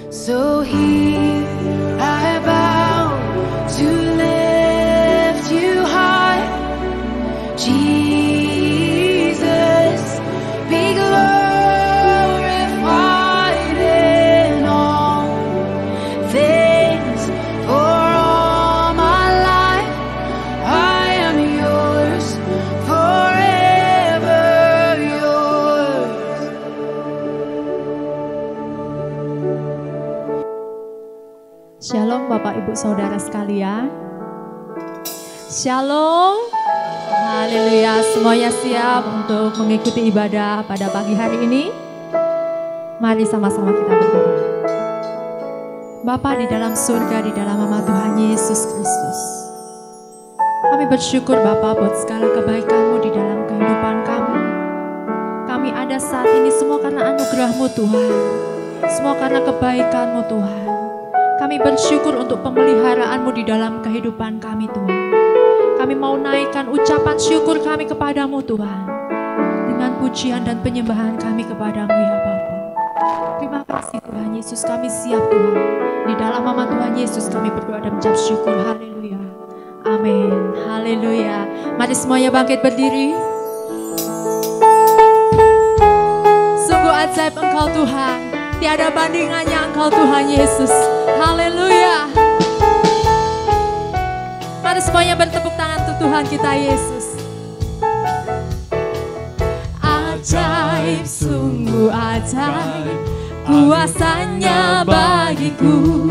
So here I bow to lift you high, Jesus, be glorified in all things. For all my life I am yours, forever yours. Shalom Bapak Ibu Saudara sekalian. Shalom. Haleluya. Semuanya siap untuk mengikuti ibadah pada pagi hari ini? Mari sama-sama kita berdoa. Bapa di dalam surga, di dalam nama Tuhan Yesus Kristus, kami bersyukur Bapa buat segala kebaikan-Mu di dalam kehidupan kami. Kami ada saat ini semua karena anugerah-Mu Tuhan, semua karena kebaikan-Mu Tuhan. Kami bersyukur untuk pemeliharaan-Mu di dalam kehidupan kami Tuhan. Kami mau naikkan ucapan syukur kami kepadamu Tuhan, dengan pujian dan penyembahan kami kepadamu ya Bapa. Terima kasih Tuhan Yesus, kami siap Tuhan. Di dalam nama Tuhan Yesus kami berdoa dan mengucap syukur. Haleluya. Amin. Haleluya. Mari semuanya bangkit berdiri. Sungguh ajaib Engkau Tuhan, tiada bandingannya Engkau Tuhan Yesus. Haleluya. Mari semuanya bertepuk tangan untuk Tuhan kita Yesus. Ajaib, sungguh ajaib, kuasanya bagiku.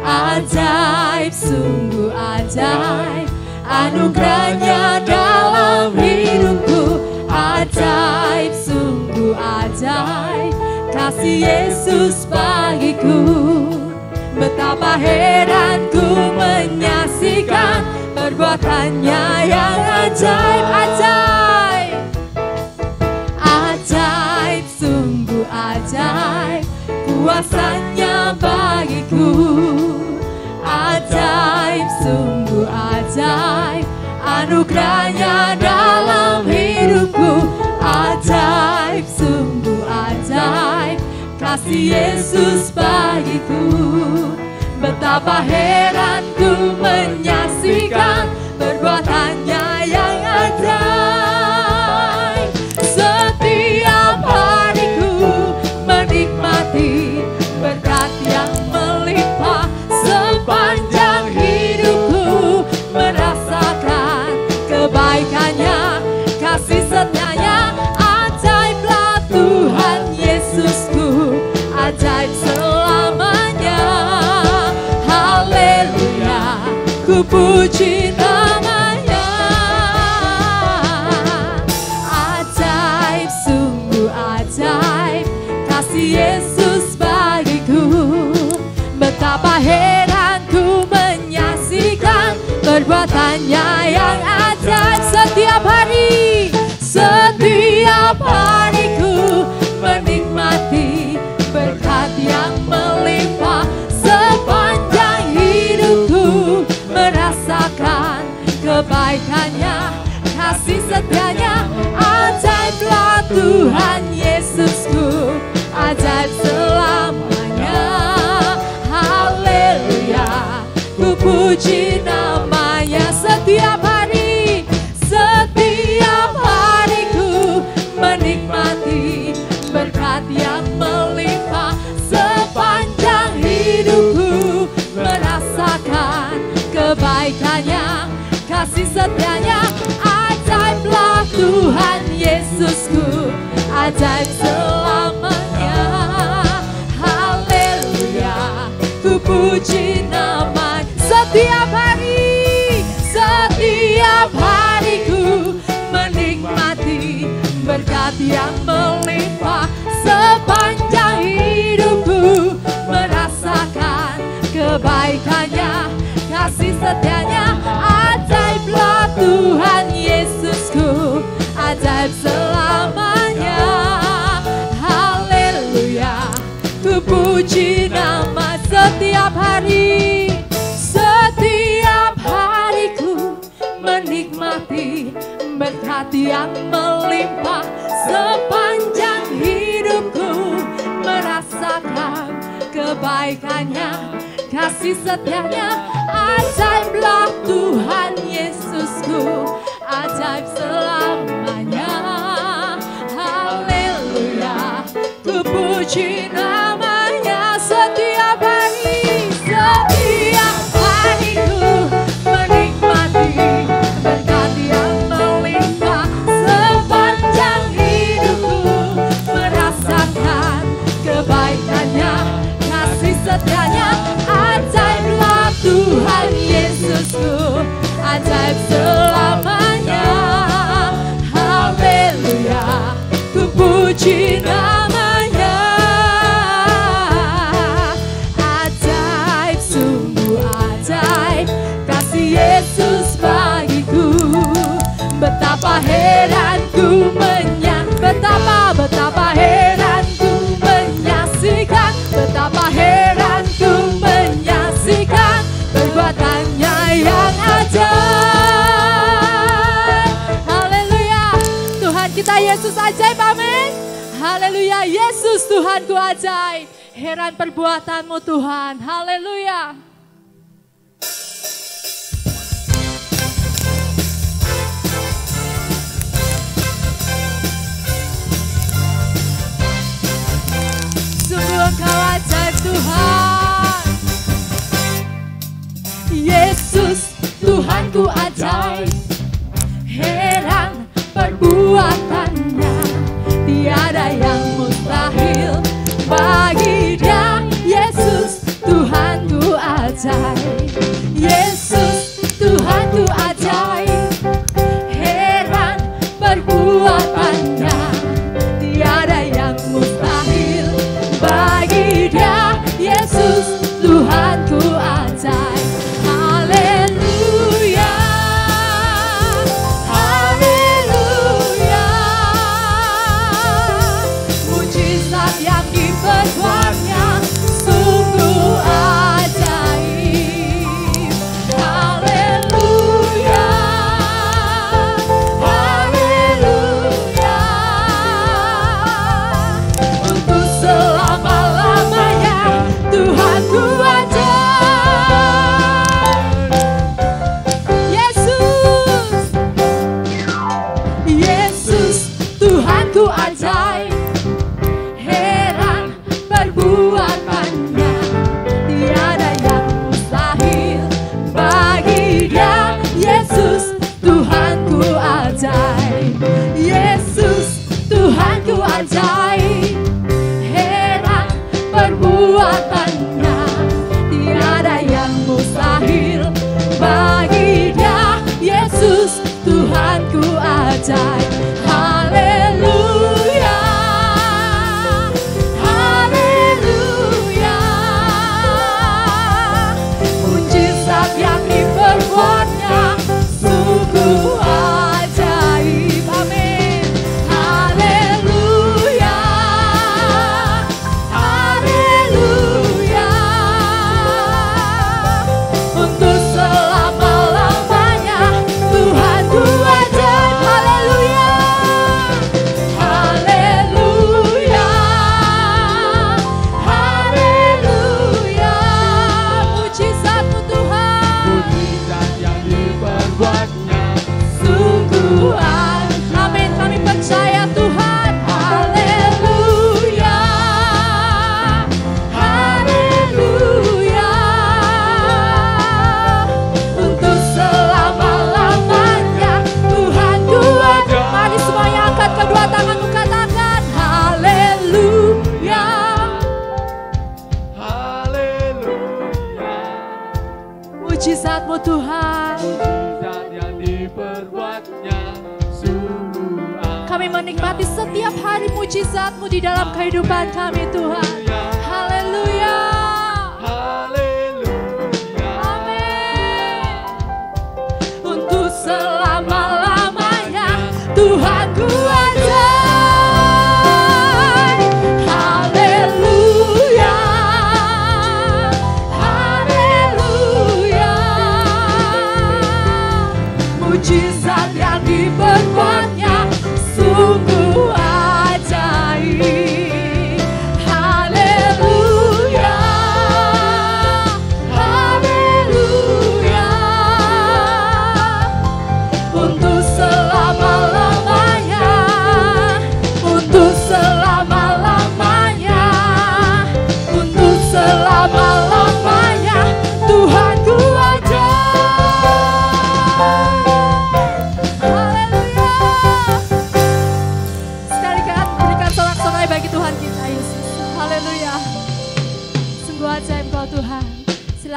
Ajaib, sungguh ajaib, anugerahnya dalam hidupku. Ajaib, sungguh ajaib, kasih Yesus bagiku. Betapa heran ku menyaksikan perbuatannya yang ajaib, ajaib. Ajaib, sungguh ajaib, kuasanya bagiku. Ajaib, sungguh ajaib, anugerahnya dalam hidupku. Ajaib, sungguh ajaib, kasih Yesus bagiku. Betapa heran ku menyaksikan perbuatannya yang ajaib. Setiap hariku menikmati berkat yang melimpah. Sepanjang hidupku merasakan kebaikannya, kasih setianya. Ajaiblah Tuhan Yesusku, ajaib selamanya. Haleluya, ku puji namanya. Ajaib, sungguh ajaib, kasih Yesus bagiku. Betapa heran ku menyaksikan perbuatannya yang ajaib. Setiap hari, setiap hariku menikmati berkat yang melimpah. Sepanjang hidupku merasakan kebaikannya, kasih setianya. Ajaiblah Tuhan Yesusku, ajaib selamanya. Haleluya, ku puji namanya. Setiap hari, setiap hariku menikmati berkat yang melimpah. Sepanjang hidupku merasakan kebaikannya, kasih setianya. Ajaiblah Tuhan Yesusku, ajaib selamanya. Haleluya, ku puji namanya. Setiap hari, setiap hariku menikmati berkat yang melimpah. Sepanjang hidupku merasakan kebaikannya, kasih setianya. Ajaiblah Tuhan Yesusku, ajaib selamanya. Haleluya, ku puji nama. Setiap hari, setiap hariku menikmati berkat yang melimpah. Sepanjang hidupku merasakan kebaikannya, kasih setianya. Ajaiblah Tuhan Yesusku, ajaib selamanya. Haleluya, ku puji namanya setiap hari. Setiap hariku menikmati berkat yang melimpah, sepanjang hidupku merasakan kebaikannya, kasih setianya. Ajaiblah Tuhan Yesusku, ajaib selamanya. Haleluya, ku puji namanya. Ajaib, sungguh ajaib kasih Yesus bagiku. Betapa heranku betapa heranku menyaksikan, betapa heranku menyaksikan perbuatannya yang ajaib. Haleluya, Tuhan kita Yesus ajaib, amin. Haleluya, Yesus Tuhanku ajaib. Heran perbuatanmu Tuhan, haleluya. Sungguh Engkau ajaib Tuhan. Yesus Tuhanku ajaib, heran perbuatannya, tiada yang mustahil bagi Dia. Yesus Tuhanku ajaib, Yesus Tuhanku ajaib, heran perbuatannya, tiada yang mustahil bagi Dia. Yesus Tuhanku ajaib. Haleluya, haleluya, mujizat yang diperbuatnya sungguh ajaib. Haleluya, haleluya, untuk selama-lamanya Tuhanku ajaib. Yesus, Yesus Tuhanku ajaib, heran perbuatannya, tiada yang mustahil bagi Dia. Yesus Tuhanku ajaib, Yesus Tuhanku ajaib, heran perbuatannya, tiada yang mustahil bagi Dia. Yesus Tuhanku ajaib. Haleluya, haleluya, mujizat yang diperbuatnya sungguh ajaib, amin. Haleluya, haleluya, untuk selama-lamanya Tuhanku ajaib. Haleluya, haleluya, haleluya, mujizat-Mu Tuhan, mujizat yang diperbuatnya sungguh amin. Kami percaya Tuhan. Haleluya, haleluya, untuk selama-lamanya Tuhanku ajaib. Mari semuanya angkat kedua tanganmu, katakan haleluya. haleluya, Mujizat-Mu Tuhan, mujizat yang diperbuatnya sungguh ajaib. kami menikmati setiap hari mujizat-Mu di dalam kehidupan kami Tuhan. Haleluya, Haleluya, amin. Untuk selama-lamanya Tuhanku ajaib. Haleluya, haleluya, mujizat yang diperbuatnya sungguh ajaib. Haleluya,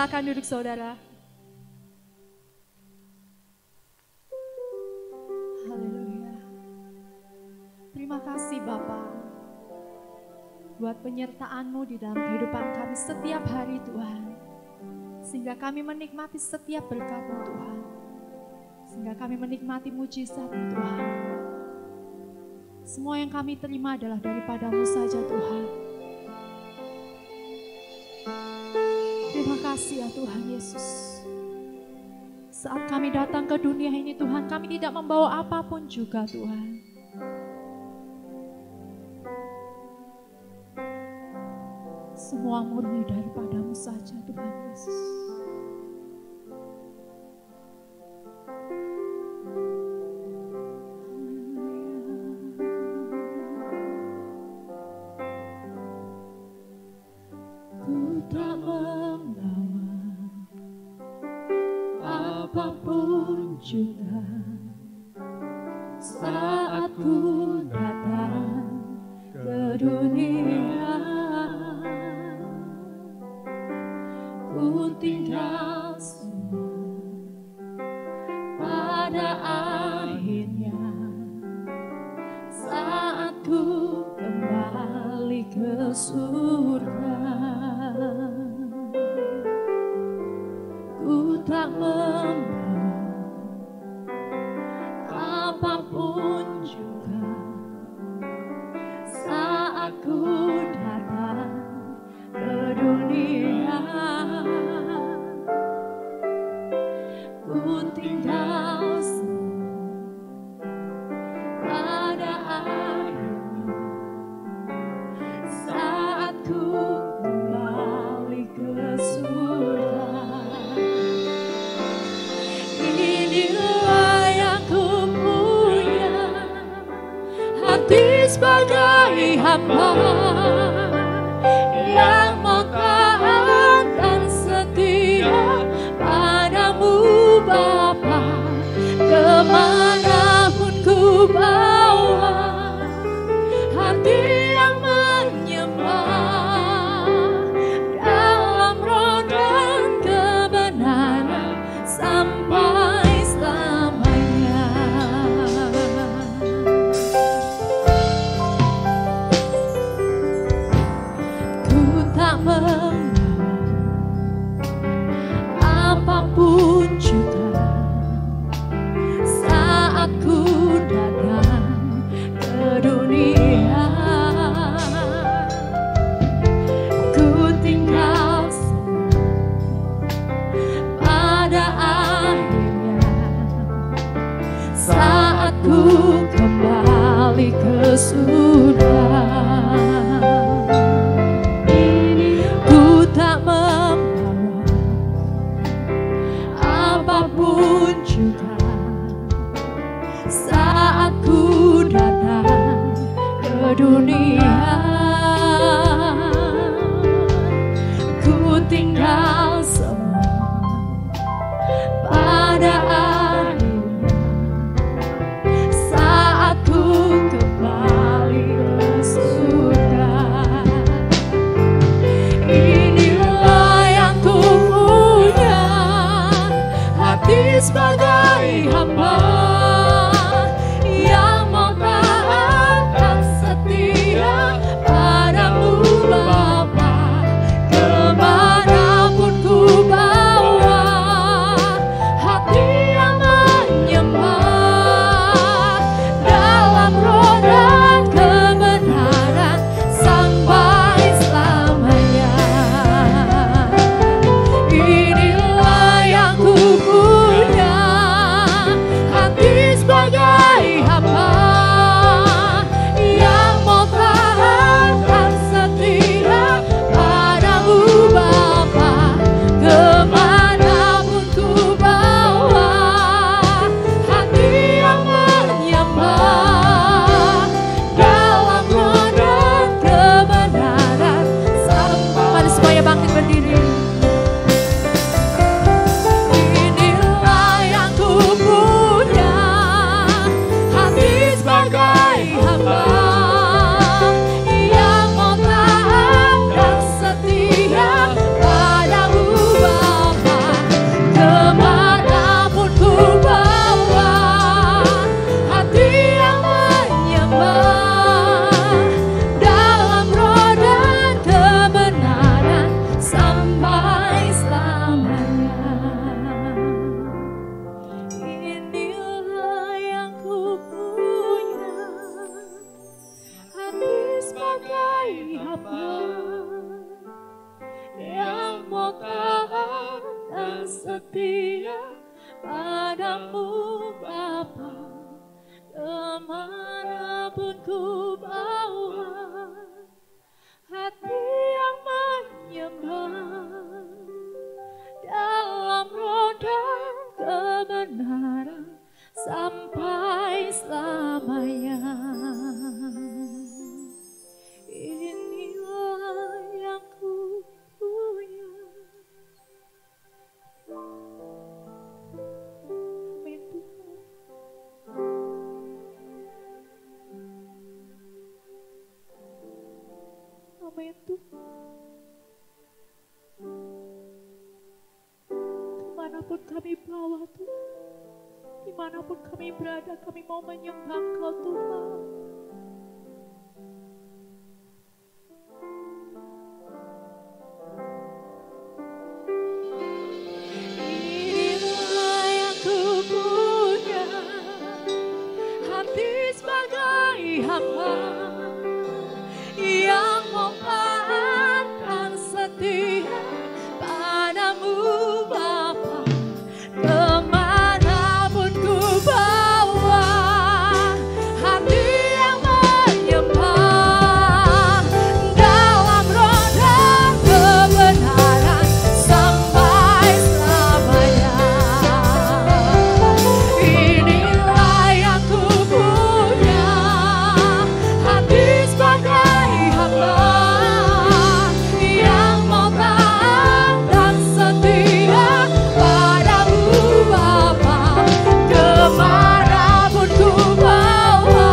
Silakan duduk saudara. Haleluya. Terima kasih Bapa buat penyertaan-Mu di dalam kehidupan kami setiap hari Tuhan. Sehingga kami menikmati setiap berkat-Mu Tuhan. Sehingga kami menikmati mujizat-Mu Tuhan. Semua yang kami terima adalah daripada-Mu saja Tuhan. Terima kasih ya Tuhan Yesus. Saat kami datang ke dunia ini Tuhan, kami tidak membawa apapun juga Tuhan. Semua murni daripada-Mu saja Tuhan Yesus. Ku tak membawa apapun juga saat ku datang ke dunia. Ku tinggal semua pada akhirnya saat ku kembali ke surga. Ku tak membawa apapun juga saat ku datang ke dunia. Ku tinggal semua pada akhirnya saat ku kembali ke surga. Inilah yang ku punya, hati sebagai hamba yang mau taat dan setia padamu Bapa. Kemanapun ku bawa hati yang menyembah dalam roh dan kebenaran sampai selamanya. Ku tak membawa apapun juga saat ku datang ke dunia. Ku tinggal semua pada akhirnya saat ku kembali ke surga. Ku tak membawa apapun juga saat ku datang ke dunia. Ku tinggal semua pada akhirnya saat ku kembali ke surga. Inilah yang ku punya, hati sebagai hamba yang mau taat dan setia padamu Bapa. Kemanapun ku bawa hati yang menyembah dalam roh dan kebenaran sampai selamanya. Inilah yang ku punya, Dimanapun ku bawa hati yang menyembah dalam roda kebenaran sampai selamanya. Inilah yang ku punya. Amin Tuhan. Amin Tuhan. Kemanapun kami bawa Tuhan, dimanapun kami berada, kami mau menyembah Engkau Tuhan. Inilah yang ku punya, hati sebagai hamba yang mau taat dan setia padamu Bapa. Kemanapun ku bawa hati yang menyembah dalam roda kebenaran sampai selamanya. Inilah yang ku punya, hati sebagai hamba yang mau taat dan setia padamu Bapa. Kemanapun ku bawa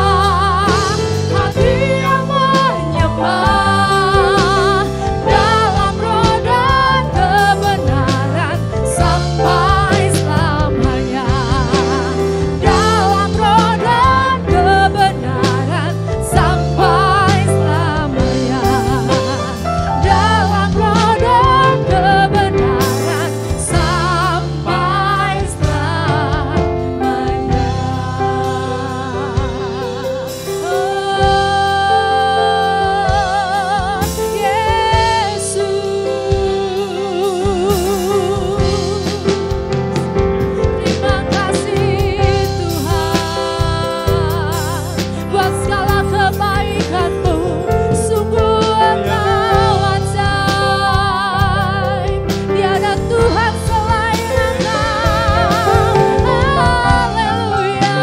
hati yang menyembah dalam roda kebenaran sampai selamanya. Dalam roda kebenaran sampai selamanya. Dalam roda kebenaran sampai selamanya. Oh, Yesus. Terima kasih Tuhan buat segala kebaikan-Mu. Sungguh Engkau ajaib, tiada Tuhan selain Engkau. Haleluya.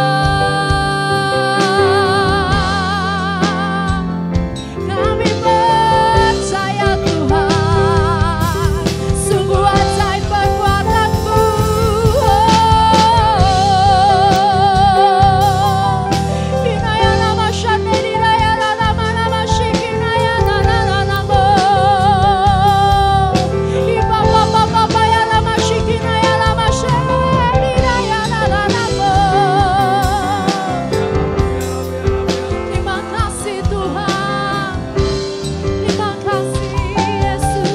Kami percaya Tuhan, sungguh ajaib perbuatan-Mu. Hinaya nama syadiri raya nama nama syikiraya nama. Iba bapa bapa ya nama syikiraya nama syadiri raya nama. Terima kasih Tuhan, terima kasih Yesus.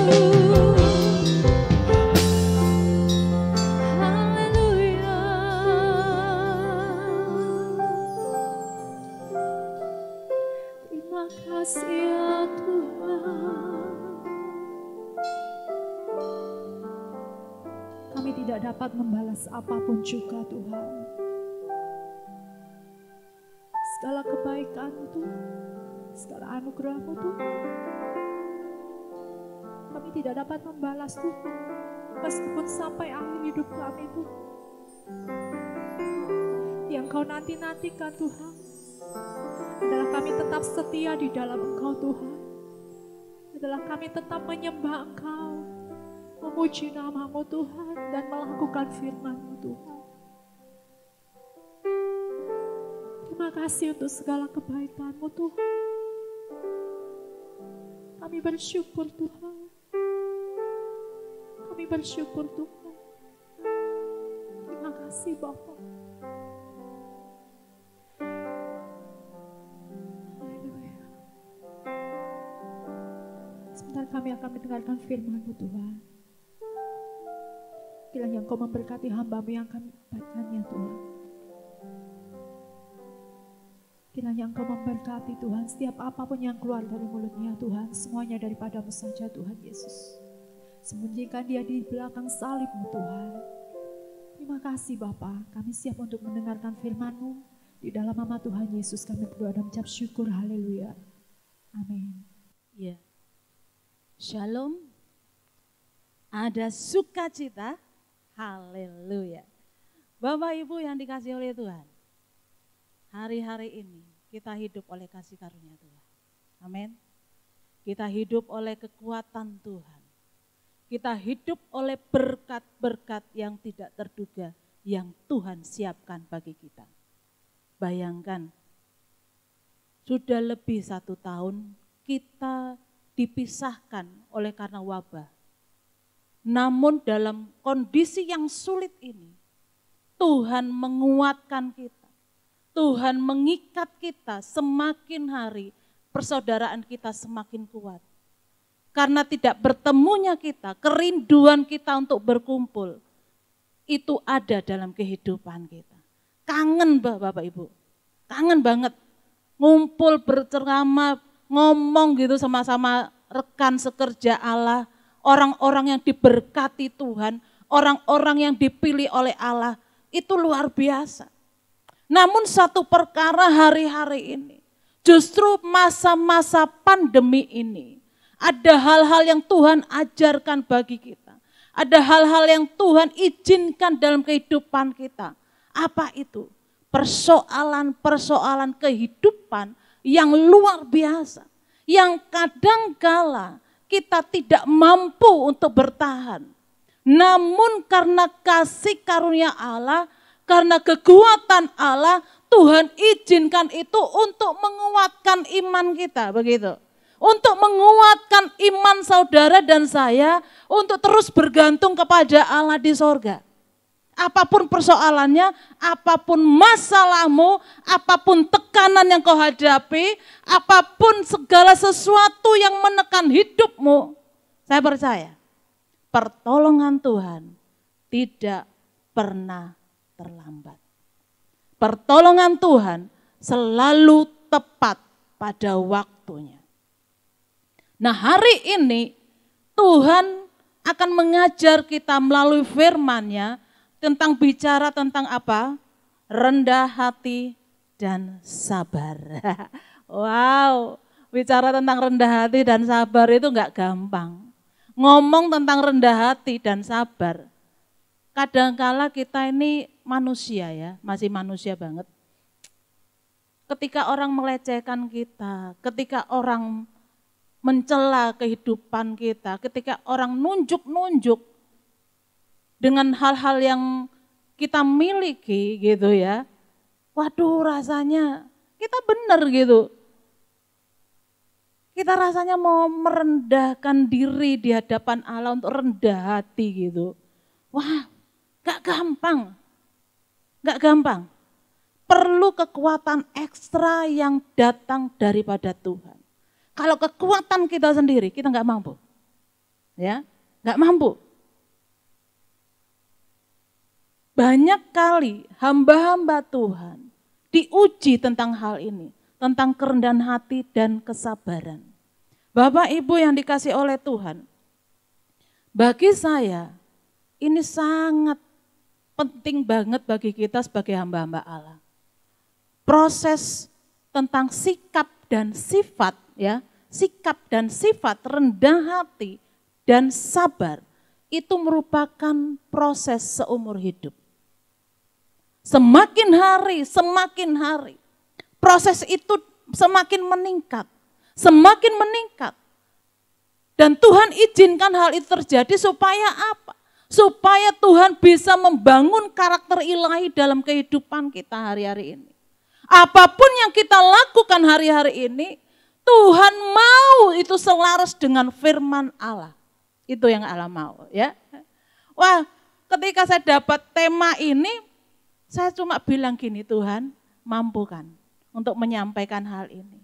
Haleluya. Terima kasih ya Tuhan. Kami tidak dapat membalas apapun juga Tuhan. Segala kebaikan-Mu Tuhan, segala anugerah-Mu Tuhan, kami tidak dapat membalas Tuhan, meskipun sampai akhir hidup kami Tuhan. Yang Kau nanti-nantikan Tuhan adalah kami tetap setia di dalam Engkau Tuhan, adalah kami tetap menyembah Engkau, memuji nama-Mu Tuhan, dan melakukan firman-Mu Tuhan. Terima kasih untuk segala kebaikan-Mu Tuhan. Kami bersyukur Tuhan. Kami bersyukur Tuhan. Terima kasih Bapa. Haleluya. Sebentar kami akan mendengarkan firman-Mu Tuhan. Kiranya Engkau memberkati hamba-Mu yang akan membacakannya Tuhan. Kiranya Engkau memberkati Tuhan setiap apapun yang keluar dari mulutnya Tuhan, semuanya daripada-Mu saja Tuhan Yesus. Sembunyikan dia di belakang salib-Mu Tuhan. Terima kasih Bapa, kami siap untuk mendengarkan firman-Mu. Di dalam nama Tuhan Yesus kami berdoa dan mengucap syukur. Haleluya. Amin. Ya. Shalom. Ada sukacita. Haleluya. Bapak Ibu yang dikasih oleh Tuhan. Hari-hari ini kita hidup oleh kasih karunia Tuhan. Amin. Kita hidup oleh kekuatan Tuhan. Kita hidup oleh berkat-berkat yang tidak terduga yang Tuhan siapkan bagi kita. Bayangkan, sudah lebih 1 tahun kita dipisahkan oleh karena wabah. Namun dalam kondisi yang sulit ini, Tuhan menguatkan kita. Tuhan mengikat kita semakin hari, persaudaraan kita semakin kuat. Karena tidak bertemunya kita, kerinduan kita untuk berkumpul, itu ada dalam kehidupan kita. Kangen Bapak Ibu, kangen banget. Ngumpul berceramah, ngomong gitu sama-sama rekan sekerja Allah, orang-orang yang diberkati Tuhan, orang-orang yang dipilih oleh Allah, itu luar biasa. Namun satu perkara hari-hari ini, justru masa-masa pandemi ini, ada hal-hal yang Tuhan ajarkan bagi kita. Ada hal-hal yang Tuhan izinkan dalam kehidupan kita. Apa itu? Persoalan-persoalan kehidupan yang luar biasa. Yang kadangkala kita tidak mampu untuk bertahan. Namun karena kasih karunia Allah, karena kekuatan Allah, Tuhan izinkan itu untuk menguatkan iman kita, begitu. Untuk menguatkan iman saudara dan saya, untuk terus bergantung kepada Allah di sorga. Apapun persoalannya, apapun masalahmu, apapun tekanan yang kau hadapi, apapun segala sesuatu yang menekan hidupmu, saya percaya pertolongan Tuhan tidak pernah terlambat. Pertolongan Tuhan selalu tepat pada waktunya. Nah, hari ini Tuhan akan mengajar kita melalui firman-Nya tentang bicara tentang apa? Rendah hati dan sabar. Wow, bicara tentang rendah hati dan sabar itu enggak gampang. Ngomong tentang rendah hati dan sabar. Kadangkala kita ini manusia ya, masih manusia banget. Ketika orang melecehkan kita, ketika orang mencela kehidupan kita, ketika orang nunjuk-nunjuk dengan hal-hal yang kita miliki gitu ya. Waduh, rasanya kita benar gitu. Kita rasanya mau merendahkan diri di hadapan Allah untuk rendah hati gitu. Wah, gak gampang. Gak gampang. Perlu kekuatan ekstra yang datang daripada Tuhan. Kalau kekuatan kita sendiri, kita gak mampu. Ya, gak mampu. Banyak kali hamba-hamba Tuhan diuji tentang hal ini, tentang kerendahan hati dan kesabaran. Bapak Ibu yang dikasih oleh Tuhan, bagi saya ini sangat penting banget bagi kita sebagai hamba-hamba Allah. Proses tentang sikap dan sifat ya, sikap dan sifat rendah hati dan sabar itu merupakan proses seumur hidup. Semakin hari, proses itu semakin meningkat. Dan Tuhan izinkan hal itu terjadi supaya apa? Supaya Tuhan bisa membangun karakter ilahi dalam kehidupan kita hari-hari ini. Apapun yang kita lakukan hari-hari ini, Tuhan mau itu selaras dengan firman Allah. Itu yang Allah mau ya. Wah, ketika saya dapat tema ini, saya cuma bilang gini, Tuhan mampukan untuk menyampaikan hal ini.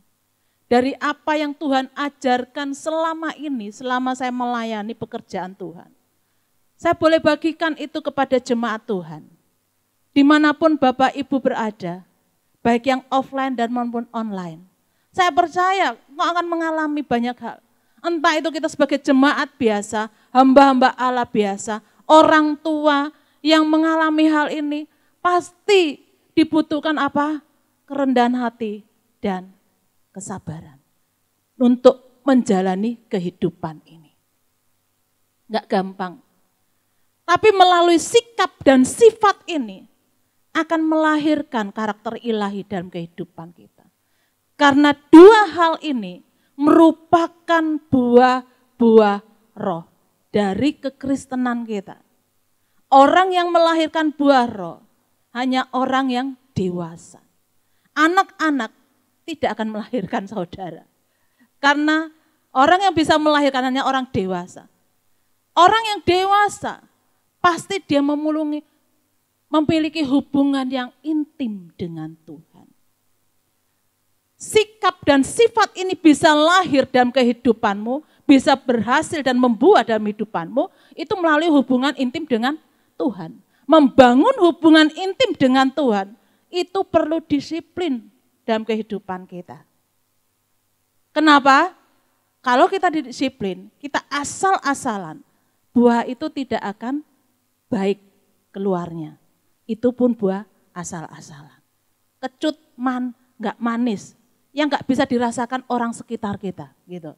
Dari apa yang Tuhan ajarkan selama ini, selama saya melayani pekerjaan Tuhan. Saya boleh bagikan itu kepada jemaat Tuhan. Dimanapun Bapak Ibu berada, baik yang offline dan maupun online. Saya percaya kau akan mengalami banyak hal. Entah itu kita sebagai jemaat biasa, hamba-hamba Allah biasa, orang tua yang mengalami hal ini, pasti dibutuhkan apa? kerendahan hati, dan kesabaran untuk menjalani kehidupan ini. Enggak gampang. Tapi melalui sikap dan sifat ini akan melahirkan karakter ilahi dalam kehidupan kita. Karena dua hal ini merupakan buah-buah roh dari kekristenan kita. Orang yang melahirkan buah roh hanya orang yang dewasa. Anak-anak tidak akan melahirkan saudara. Karena orang yang bisa melahirkan hanya orang dewasa. Orang yang dewasa pasti dia memiliki hubungan yang intim dengan Tuhan. Sikap dan sifat ini bisa lahir dalam kehidupanmu, bisa berhasil dan membuat dalam hidupanmu, itu melalui hubungan intim dengan Tuhan. Membangun hubungan intim dengan Tuhan, itu perlu disiplin dalam kehidupan kita. Kenapa? Kalau kita disiplin, kita asal-asalan, buah itu tidak akan baik keluarnya. Itu pun buah asal-asalan. Kecut, nggak manis, yang nggak bisa dirasakan orang sekitar kita, gitu.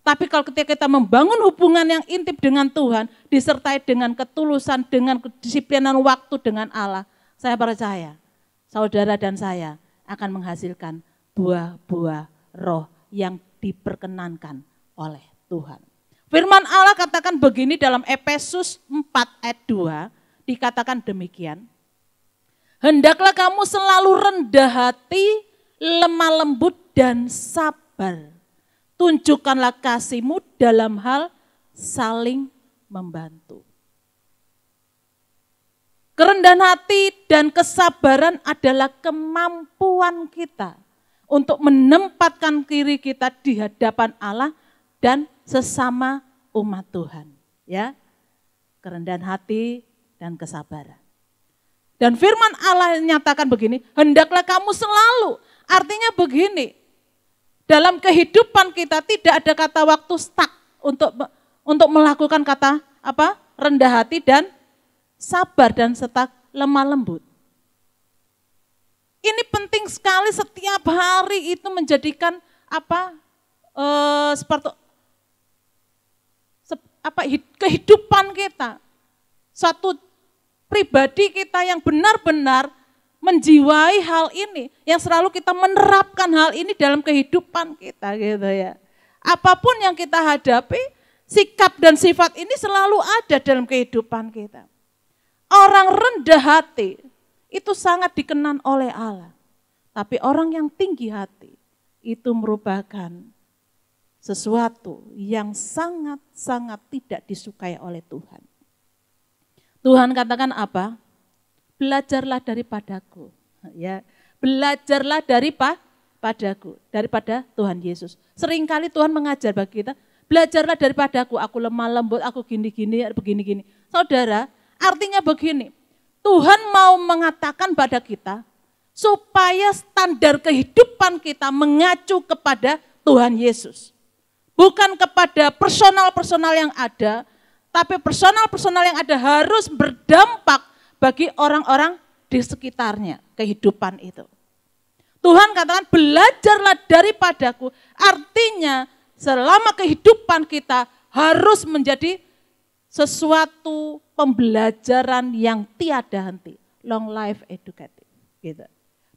Tapi kalau ketika kita membangun hubungan yang intim dengan Tuhan, disertai dengan ketulusan, dengan kedisiplinan waktu dengan Allah, saya percaya saudara dan saya akan menghasilkan buah-buah roh yang diperkenankan oleh Tuhan. Firman Allah katakan begini dalam Efesus 4 ayat 2, dikatakan demikian. Hendaklah kamu selalu rendah hati, lemah lembut dan sabar. Tunjukkanlah kasihmu dalam hal saling membantu. Kerendahan hati dan kesabaran adalah kemampuan kita untuk menempatkan diri kita di hadapan Allah dan sesama umat Tuhan. Ya, kerendahan hati dan kesabaran. Dan firman Allah nyatakan begini, hendaklah kamu selalu. Artinya begini, dalam kehidupan kita tidak ada kata waktu stuck untuk melakukan kata apa? Rendah hati dan sabar dan serta lemah lembut. Ini penting sekali, setiap hari itu menjadikan kehidupan kita. Suatu pribadi kita yang benar-benar menjiwai hal ini, yang selalu kita menerapkan hal ini dalam kehidupan kita, gitu ya. Apapun yang kita hadapi, sikap dan sifat ini selalu ada dalam kehidupan kita. Orang rendah hati itu sangat dikenan oleh Allah. Tapi orang yang tinggi hati itu merupakan sesuatu yang sangat-sangat tidak disukai oleh Tuhan. Tuhan katakan apa? Belajarlah daripadaku, ya. Belajarlah padaku, daripada Tuhan Yesus. Seringkali Tuhan mengajar bagi kita, belajarlah daripadaku, aku lemah lembut, aku gini-gini, begini-gini. Saudara, artinya begini, Tuhan mau mengatakan pada kita, supaya standar kehidupan kita mengacu kepada Tuhan Yesus. Bukan kepada personal-personal yang ada, tapi personal-personal yang ada harus berdampak bagi orang-orang di sekitarnya, kehidupan itu. Tuhan katakan belajarlah daripadaku, artinya selama kehidupan kita harus menjadi sesuatu pembelajaran yang tiada henti. Long life educative. Gitu.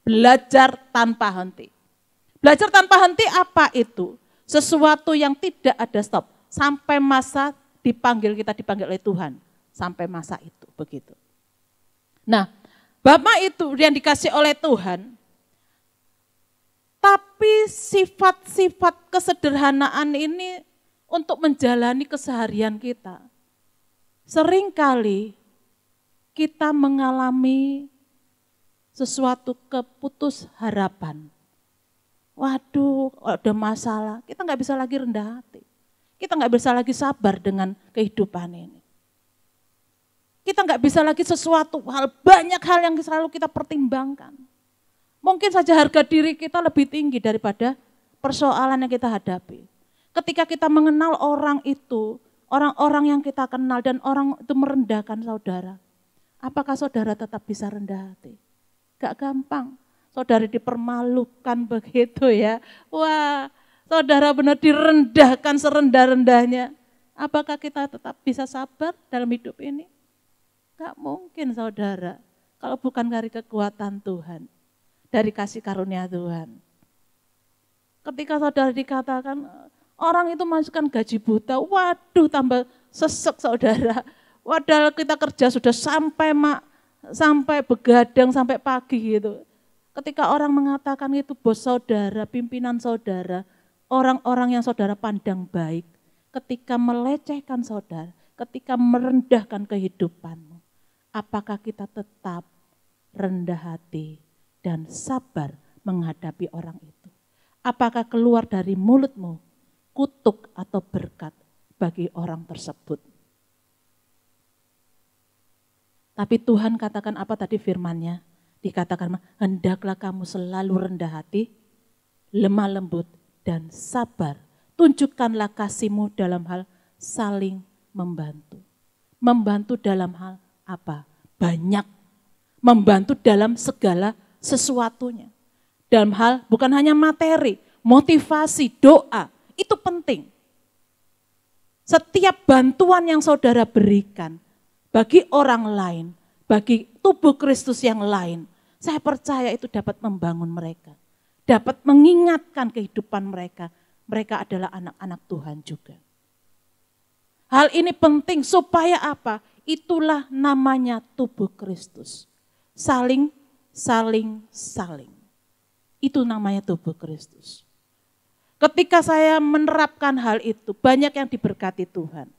Belajar tanpa henti. Belajar tanpa henti apa itu? Sesuatu yang tidak ada stop. Sampai masa kita dipanggil oleh Tuhan. Sampai masa itu, begitu. Nah, Bapak itu yang dikasih oleh Tuhan, tapi sifat-sifat kesederhanaan ini untuk menjalani keseharian kita. Seringkali kita mengalami sesuatu keputus harapan. Waduh, ada masalah, kita nggak bisa lagi rendah hati. Kita nggak bisa lagi sabar dengan kehidupan ini. Kita nggak bisa lagi sesuatu hal, banyak hal yang selalu kita pertimbangkan. Mungkin saja harga diri kita lebih tinggi daripada persoalan yang kita hadapi. Ketika kita mengenal orang itu, orang-orang yang kita kenal dan orang itu merendahkan saudara. Apakah saudara tetap bisa rendah hati? Gak gampang. saudara dipermalukan begitu ya. Wah, saudara benar direndahkan serendah-rendahnya. Apakah kita tetap bisa sabar dalam hidup ini? Gak mungkin saudara, kalau bukan dari kekuatan Tuhan, dari kasih karunia Tuhan. Ketika saudara dikatakan, orang itu masukkan gaji buta, waduh tambah sesek saudara. Padahal kita kerja sudah sampai begadang, sampai pagi gitu. Ketika orang mengatakan itu bos saudara, pimpinan saudara, orang-orang yang saudara pandang baik, ketika melecehkan saudara, ketika merendahkan kehidupanmu, apakah kita tetap rendah hati dan sabar menghadapi orang itu? Apakah keluar dari mulutmu kutuk atau berkat bagi orang tersebut? Tapi Tuhan katakan apa tadi firman-Nya? Dikatakan, hendaklah kamu selalu rendah hati, lemah lembut, dan sabar. Tunjukkanlah kasih-Mu dalam hal saling membantu. Membantu dalam hal apa? Banyak. Membantu dalam segala sesuatunya. Dalam hal bukan hanya materi, motivasi, doa, itu penting. Setiap bantuan yang saudara berikan bagi orang lain, bagi tubuh Kristus yang lain, saya percaya itu dapat membangun mereka. Dapat mengingatkan kehidupan mereka. Mereka adalah anak-anak Tuhan juga. Hal ini penting supaya apa? Itulah namanya tubuh Kristus. Saling. Itu namanya tubuh Kristus. Ketika saya menerapkan hal itu, banyak yang diberkati Tuhan.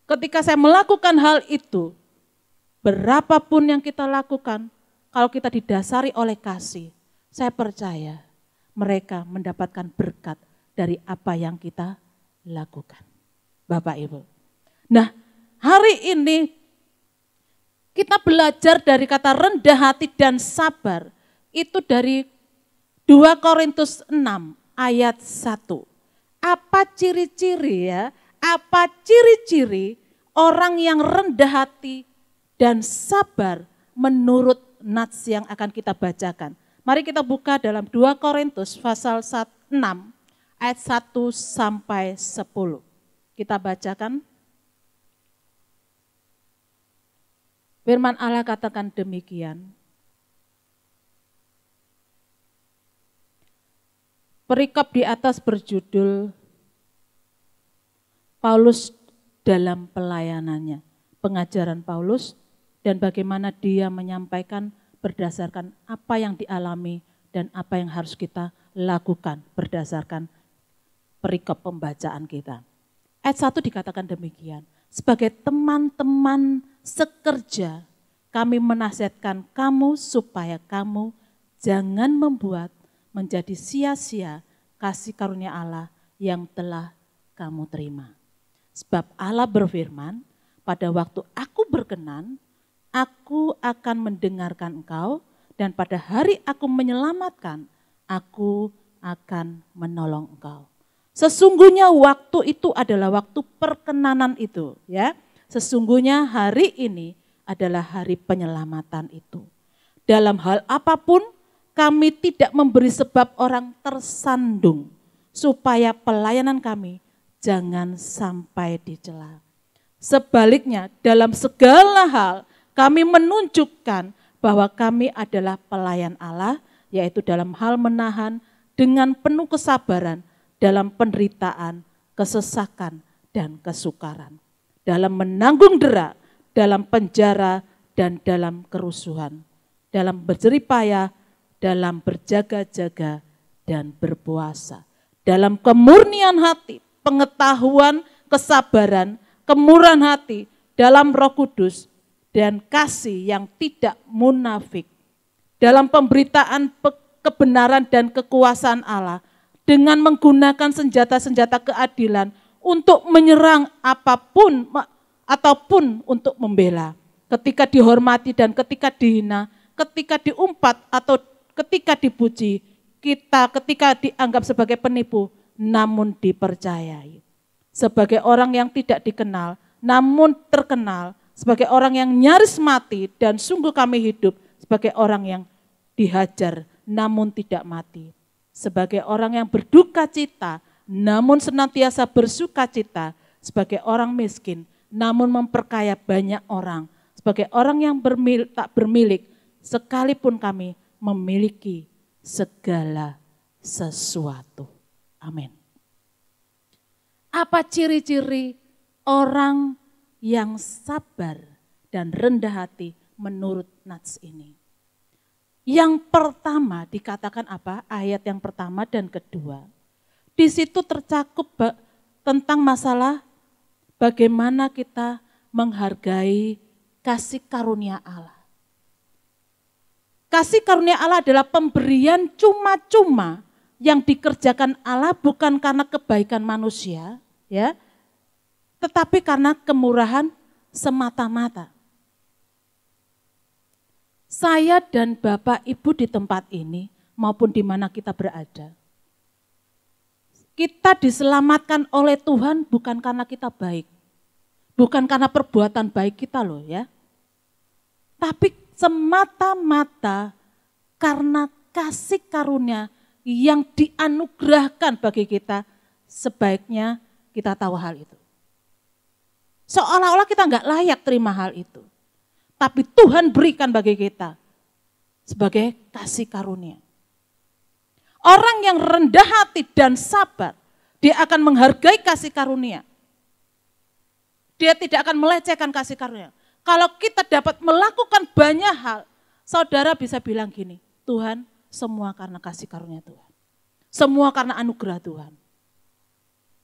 Ketika saya melakukan hal itu, berapapun yang kita lakukan, kalau kita didasari oleh kasih, saya percaya mereka mendapatkan berkat dari apa yang kita lakukan. Bapak Ibu. Nah, hari ini kita belajar dari kata rendah hati dan sabar. Itu dari 2 Korintus 6 ayat 1. Apa ciri-ciri ya? Apa ciri-ciri orang yang rendah hati dan sabar menurut nats yang akan kita bacakan? Mari kita buka dalam 2 Korintus pasal 6 ayat 1 sampai 10. Kita bacakan. Firman Allah katakan demikian. Perikop di atas berjudul Paulus dalam pelayanannya. Pengajaran Paulus dan bagaimana dia menyampaikan berdasarkan apa yang dialami dan apa yang harus kita lakukan berdasarkan perikop pembacaan kita. Ayat 1 dikatakan demikian. Sebagai teman-teman sekerja, kami menasihatkan kamu supaya kamu jangan membuat menjadi sia-sia kasih karunia Allah yang telah kamu terima. Sebab Allah berfirman, pada waktu aku berkenan, aku akan mendengarkan engkau, dan pada hari aku menyelamatkan, aku akan menolong engkau. Sesungguhnya waktu itu adalah waktu perkenanan itu, ya. Sesungguhnya hari ini adalah hari penyelamatan itu. Dalam hal apapun, kami tidak memberi sebab orang tersandung, supaya pelayanan kami jangan sampai dicela. Sebaliknya, dalam segala hal kami menunjukkan bahwa kami adalah pelayan Allah, yaitu dalam hal menahan dengan penuh kesabaran dalam penderitaan, kesesakan, dan kesukaran. Dalam menanggung dera, dalam penjara, dan dalam kerusuhan. Dalam berjeripayah, dalam berjaga-jaga, dan berpuasa. Dalam kemurnian hati, pengetahuan, kesabaran, kemurahan hati, dalam Roh Kudus, dan kasih yang tidak munafik. Dalam pemberitaan kebenaran dan kekuasaan Allah, dengan menggunakan senjata-senjata keadilan untuk menyerang apapun ataupun untuk membela. Ketika dihormati dan ketika dihina, ketika diumpat atau ketika dipuji, kita ketika dianggap sebagai penipu, namun dipercayai. Sebagai orang yang tidak dikenal, namun terkenal. Sebagai orang yang nyaris mati dan sungguh kami hidup sebagai orang yang dihajar namun tidak mati. Sebagai orang yang berduka cita namun senantiasa bersuka cita. Sebagai orang miskin namun memperkaya banyak orang. Sebagai orang yang tak bermilik sekalipun kami memiliki segala sesuatu. Amin. Apa ciri-ciri orang yang sabar dan rendah hati menurut Nats ini? Yang pertama dikatakan apa? Ayat yang pertama dan kedua. Di situ tercakup tentang masalah bagaimana kita menghargai kasih karunia Allah. Kasih karunia Allah adalah pemberian cuma-cuma yang dikerjakan Allah bukan karena kebaikan manusia, ya, tetapi karena kemurahan semata-mata. Saya dan Bapak Ibu di tempat ini maupun di mana kita berada, kita diselamatkan oleh Tuhan bukan karena kita baik, bukan karena perbuatan baik kita loh ya, tapi semata-mata karena kasih karunia yang dianugerahkan bagi kita, sebaiknya kita tahu hal itu. Seolah-olah kita nggak layak terima hal itu. Tapi Tuhan berikan bagi kita sebagai kasih karunia. Orang yang rendah hati dan sabar, dia akan menghargai kasih karunia. Dia tidak akan melecehkan kasih karunia. Kalau kita dapat melakukan banyak hal, saudara bisa bilang gini, Tuhan, semua karena kasih karunia Tuhan. Semua karena anugerah Tuhan.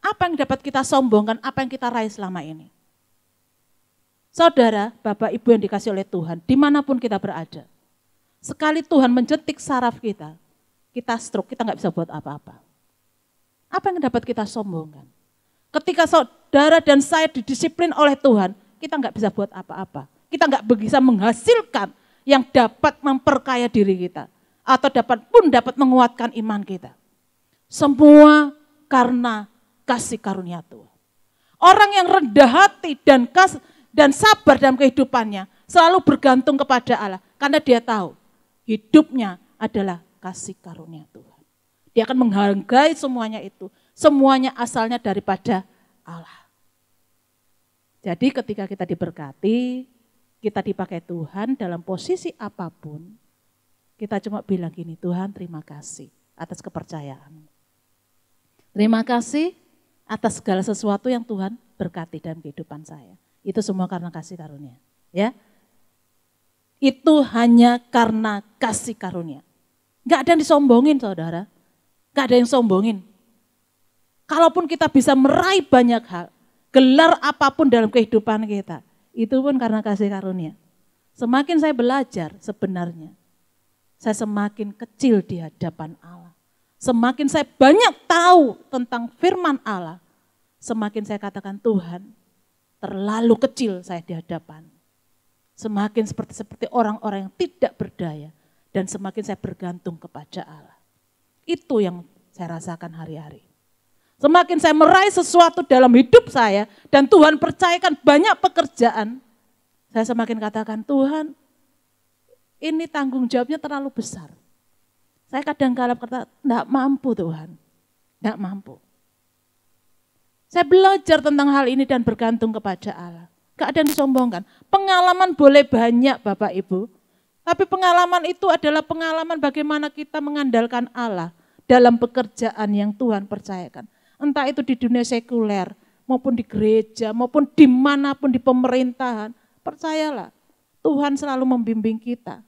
Apa yang dapat kita sombongkan, apa yang kita raih selama ini? Saudara, Bapak, Ibu yang dikasih oleh Tuhan, dimanapun kita berada. Sekali Tuhan mencetik saraf kita stroke, kita nggak bisa buat apa-apa. Apa yang dapat kita sombongkan? Ketika saudara dan saya didisiplin oleh Tuhan, kita nggak bisa buat apa-apa. Kita nggak bisa menghasilkan yang dapat memperkaya diri kita. Atau dapat menguatkan iman kita. Semua karena kasih karunia Tuhan. Orang yang rendah hati dan sabar dalam kehidupannya selalu bergantung kepada Allah. Karena dia tahu hidupnya adalah kasih karunia Tuhan. Dia akan menghargai semuanya itu. Semuanya asalnya daripada Allah. Jadi ketika kita diberkati, kita dipakai Tuhan dalam posisi apapun, kita cuma bilang gini, Tuhan terima kasih atas kepercayaan. Terima kasih atas segala sesuatu yang Tuhan berkati dalam kehidupan saya. Itu semua karena kasih karunia. Ya, itu hanya karena kasih karunia. Gak ada yang disombongin saudara. Gak ada yang sombongin. Kalaupun kita bisa meraih banyak hal, gelar apapun dalam kehidupan kita, itu pun karena kasih karunia. Semakin saya belajar sebenarnya, saya semakin kecil di hadapan Allah. Semakin saya banyak tahu tentang firman Allah, semakin saya katakan Tuhan, terlalu kecil saya di hadapan. Semakin seperti orang-orang yang tidak berdaya dan semakin saya bergantung kepada Allah. Itu yang saya rasakan hari-hari. Semakin saya meraih sesuatu dalam hidup saya dan Tuhan percayakan banyak pekerjaan, saya semakin katakan Tuhan, ini tanggung jawabnya terlalu besar. Saya kadang-kadang kata, enggak mampu Tuhan, enggak mampu. Saya belajar tentang hal ini dan bergantung kepada Allah. Gak ada yang disombongkan. Pengalaman boleh banyak Bapak Ibu. Tapi pengalaman itu adalah pengalaman bagaimana kita mengandalkan Allah dalam pekerjaan yang Tuhan percayakan. Entah itu di dunia sekuler, maupun di gereja, maupun dimanapun di pemerintahan. Percayalah, Tuhan selalu membimbing kita.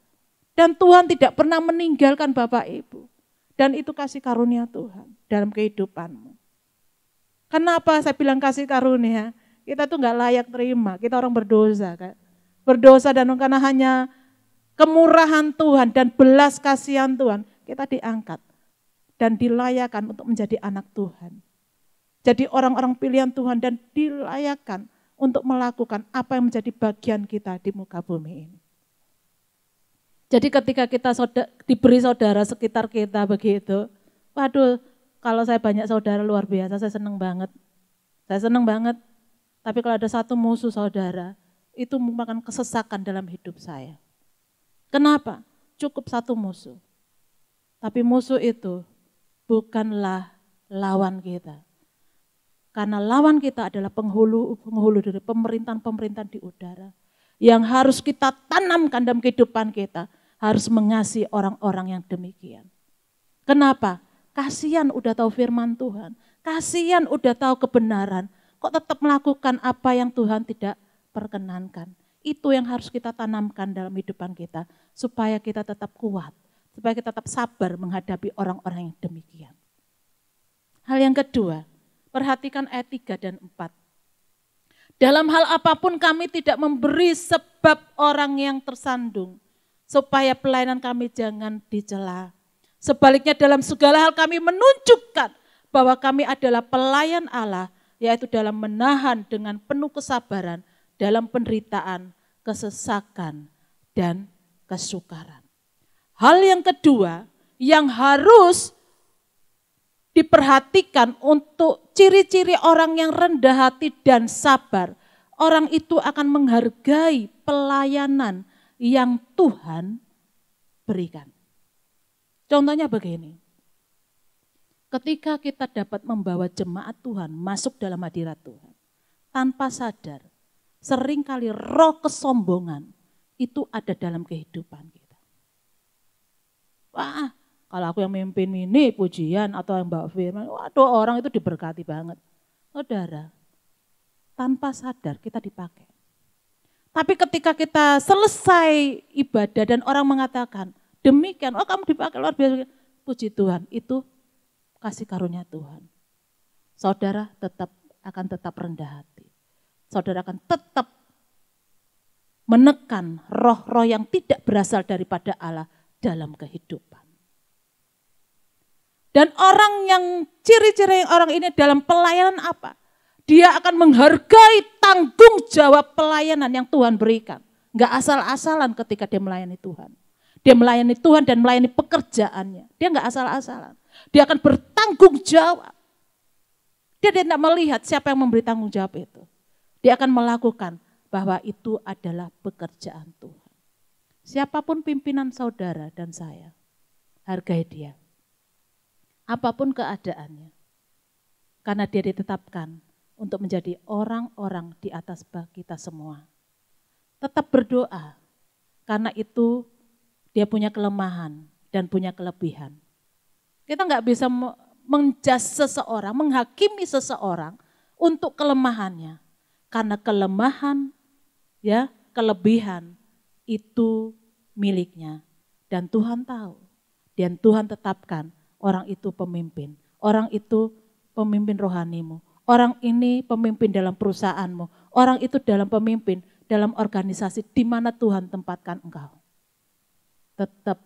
Dan Tuhan tidak pernah meninggalkan Bapak Ibu. Dan itu kasih karunia Tuhan dalam kehidupanmu. Kenapa saya bilang kasih karunia? Kita tuh gak layak terima, kita orang berdosa kan. Berdosa dan karena hanya kemurahan Tuhan dan belas kasihan Tuhan, kita diangkat dan dilayakkan untuk menjadi anak Tuhan. Jadi orang-orang pilihan Tuhan dan dilayakkan untuk melakukan apa yang menjadi bagian kita di muka bumi ini. Jadi ketika kita diberi saudara sekitar kita begitu, waduh kalau saya banyak saudara luar biasa, saya senang banget. Saya senang banget, tapi kalau ada satu musuh saudara, itu merupakan kesesakan dalam hidup saya. Kenapa? cukup satu musuh. Tapi musuh itu bukanlah lawan kita. Karena lawan kita adalah penghulu dari pemerintahan-pemerintahan di udara. Yang harus kita tanamkan dalam kehidupan kita. Harus mengasihi orang-orang yang demikian. Kenapa? Kasihan udah tahu firman Tuhan. Kasihan udah tahu kebenaran. Kok tetap melakukan apa yang Tuhan tidak perkenankan. Itu yang harus kita tanamkan dalam kehidupan kita. Supaya kita tetap kuat. Supaya kita tetap sabar menghadapi orang-orang yang demikian. Hal yang kedua, perhatikan ayat 3 dan 4. Dalam hal apapun kami tidak memberi sebab orang yang tersandung. Supaya pelayanan kami jangan dicela. Sebaliknya dalam segala hal kami menunjukkan bahwa kami adalah pelayan Allah. Yaitu dalam menahan dengan penuh kesabaran dalam penderitaan, kesesakan, dan kesukaran. Hal yang kedua yang harus diperhatikan untuk ciri-ciri orang yang rendah hati dan sabar. Orang itu akan menghargai pelayanan yang Tuhan berikan. Contohnya begini. Ketika kita dapat membawa jemaat Tuhan masuk dalam hadirat Tuhan. Tanpa sadar, seringkali roh kesombongan itu ada dalam kehidupan kita. Wah, kalau aku yang mimpin ini pujian atau yang bawa firman, waduh orang itu diberkati banget. Saudara, tanpa sadar kita dipakai. Tapi ketika kita selesai ibadah dan orang mengatakan, demikian, oh kamu dipakai luar biasa. Puji Tuhan, itu kasih karunia Tuhan. Saudara akan tetap rendah hati. Saudara akan tetap menekan roh-roh yang tidak berasal daripada Allah dalam kehidupan. Dan orang yang ciri-ciri orang ini dalam pelayanan apa? Dia akan menghargai tanggung jawab pelayanan yang Tuhan berikan. Enggak asal-asalan ketika dia melayani Tuhan. Dia melayani Tuhan dan melayani pekerjaannya. Dia enggak asal-asalan. Dia akan bertanggung jawab. Dia tidak melihat siapa yang memberi tanggung jawab itu. Dia akan melakukan bahwa itu adalah pekerjaan Tuhan. Siapapun pimpinan saudara dan saya, hargai dia. Apapun keadaannya. Karena dia ditetapkan untuk menjadi orang-orang di atas kita semua. Tetap berdoa, karena itu dia punya kelemahan dan punya kelebihan. Kita nggak bisa menjas seseorang, menghakimi seseorang untuk kelemahannya. Karena kelemahan, ya, kelebihan itu miliknya. Dan Tuhan tahu, dan Tuhan tetapkan orang itu pemimpin. Orang itu pemimpin rohanimu. Orang ini pemimpin dalam perusahaanmu. Orang itu dalam pemimpin dalam organisasi di mana Tuhan tempatkan engkau. Tetap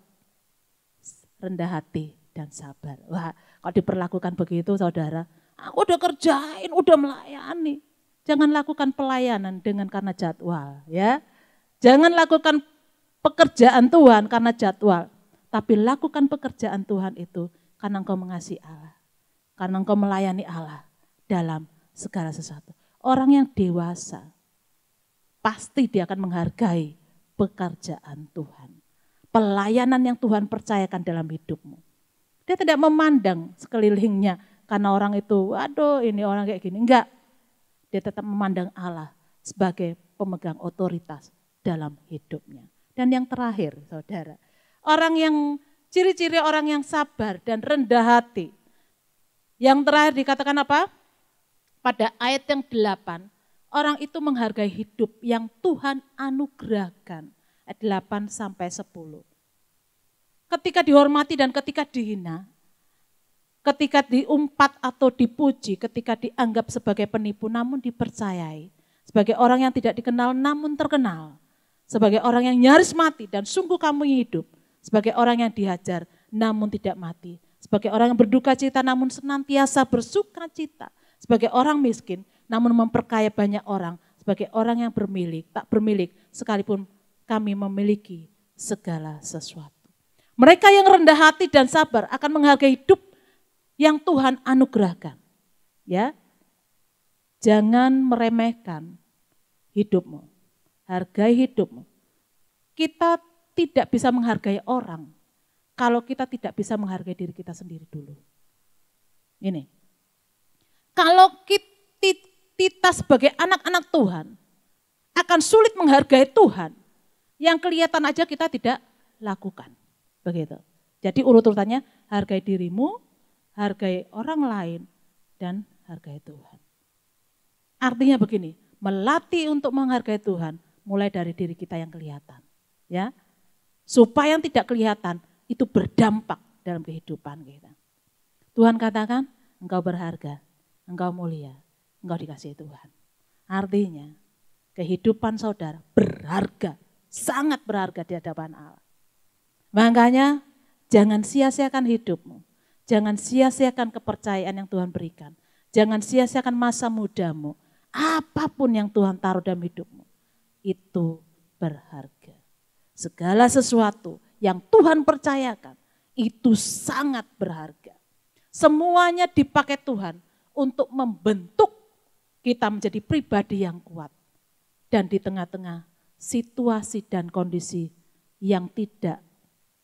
rendah hati dan sabar. Wah, kalau diperlakukan begitu saudara, aku udah kerjain, udah melayani. Jangan lakukan pelayanan dengan karena jadwal, ya. Jangan lakukan pekerjaan Tuhan karena jadwal, tapi lakukan pekerjaan Tuhan itu karena engkau mengasihi Allah. Karena engkau melayani Allah dalam segala sesuatu. Orang yang dewasa, pasti dia akan menghargai pekerjaan Tuhan. Pelayanan yang Tuhan percayakan dalam hidupmu. Dia tidak memandang sekelilingnya karena orang itu, waduh ini orang kayak gini. Enggak, dia tetap memandang Allah sebagai pemegang otoritas dalam hidupnya. Dan yang terakhir saudara, ciri-ciri orang yang sabar dan rendah hati. Yang terakhir dikatakan apa? Pada ayat yang 8, orang itu menghargai hidup yang Tuhan anugerahkan. Ayat 8 sampai 10. Ketika dihormati dan ketika dihina, ketika diumpat atau dipuji, ketika dianggap sebagai penipu namun dipercayai. Sebagai orang yang tidak dikenal namun terkenal. Sebagai orang yang nyaris mati dan sungguh kamu hidup. Sebagai orang yang dihajar namun tidak mati. Sebagai orang yang berduka cita namun senantiasa bersuka cita. Sebagai orang miskin namun memperkaya banyak orang. Sebagai orang yang tak bermilik sekalipun kami memiliki segala sesuatu. Mereka yang rendah hati dan sabar akan menghargai hidup yang Tuhan anugerahkan. Ya, jangan meremehkan hidupmu. Hargai hidupmu. Kita tidak bisa menghargai orang kalau kita tidak bisa menghargai diri kita sendiri dulu. Ini, kalau kita sebagai anak-anak Tuhan akan sulit menghargai Tuhan, yang kelihatan aja kita tidak lakukan. Begitu. Jadi urut-urutannya hargai dirimu, hargai orang lain, dan hargai Tuhan. Artinya begini, melatih untuk menghargai Tuhan mulai dari diri kita yang kelihatan. Ya, supaya yang tidak kelihatan itu berdampak dalam kehidupan kita. Tuhan katakan, engkau berharga, engkau mulia, engkau dikasihi Tuhan. Artinya, kehidupan saudara berharga, sangat berharga di hadapan Allah. Makanya, jangan sia-siakan hidupmu. Jangan sia-siakan kepercayaan yang Tuhan berikan. Jangan sia-siakan masa mudamu. Apapun yang Tuhan taruh dalam hidupmu, itu berharga. Segala sesuatu yang Tuhan percayakan, itu sangat berharga. Semuanya dipakai Tuhan untuk membentuk kita menjadi pribadi yang kuat. Dan di tengah-tengah situasi dan kondisi yang tidak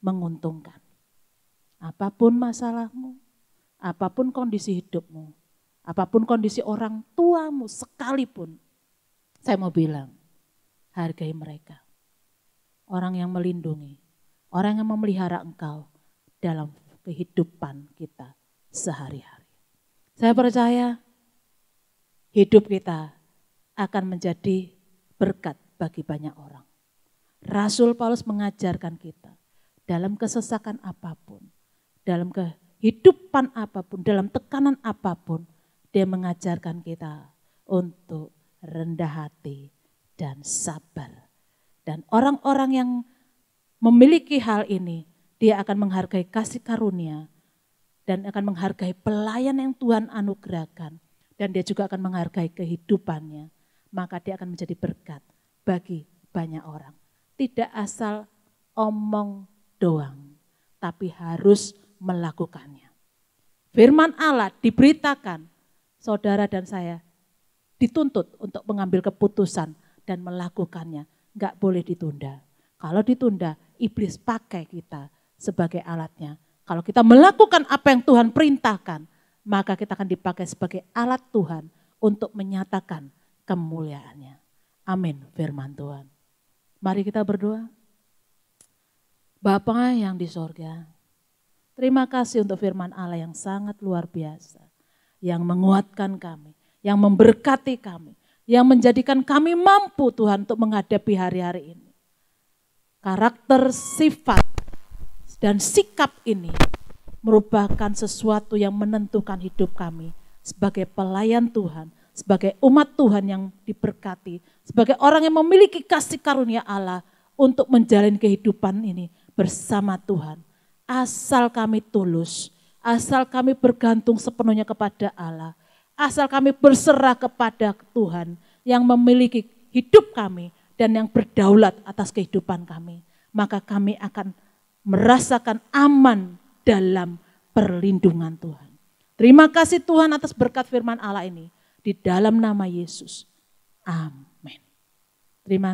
menguntungkan. Apapun masalahmu, apapun kondisi hidupmu, apapun kondisi orang tuamu sekalipun, saya mau bilang, hargai mereka. Orang yang melindungi, orang yang memelihara engkau dalam kehidupan kita sehari-hari. Saya percaya hidup kita akan menjadi berkat bagi banyak orang. Rasul Paulus mengajarkan kita dalam kesesakan apapun, dalam kehidupan apapun, dalam tekanan apapun, dia mengajarkan kita untuk rendah hati dan sabar. Dan orang-orang yang memiliki hal ini, dia akan menghargai kasih karunia dan akan menghargai pelayan yang Tuhan anugerahkan. Dan dia juga akan menghargai kehidupannya. Maka dia akan menjadi berkat bagi banyak orang. Tidak asal omong doang, tapi harus melakukannya. Firman Allah diberitakan, saudara dan saya dituntut untuk mengambil keputusan dan melakukannya. Enggak boleh ditunda. Kalau ditunda, iblis pakai kita sebagai alatnya. Kalau kita melakukan apa yang Tuhan perintahkan, maka kita akan dipakai sebagai alat Tuhan untuk menyatakan kemuliaannya. Amin, firman Tuhan. Mari kita berdoa. Bapa yang di sorga, terima kasih untuk firman Allah yang sangat luar biasa. Yang menguatkan kami, yang memberkati kami, yang menjadikan kami mampu Tuhan untuk menghadapi hari-hari ini. Karakter, sifat, dan sikap ini merupakan sesuatu yang menentukan hidup kami sebagai pelayan Tuhan, sebagai umat Tuhan yang diberkati, sebagai orang yang memiliki kasih karunia Allah untuk menjalani kehidupan ini bersama Tuhan. Asal kami tulus, asal kami bergantung sepenuhnya kepada Allah, asal kami berserah kepada Tuhan yang memiliki hidup kami dan yang berdaulat atas kehidupan kami, maka kami akan merasakan aman dalam perlindungan Tuhan. Terima kasih Tuhan atas berkat firman Allah ini. Di dalam nama Yesus. Amin. Terima kasih.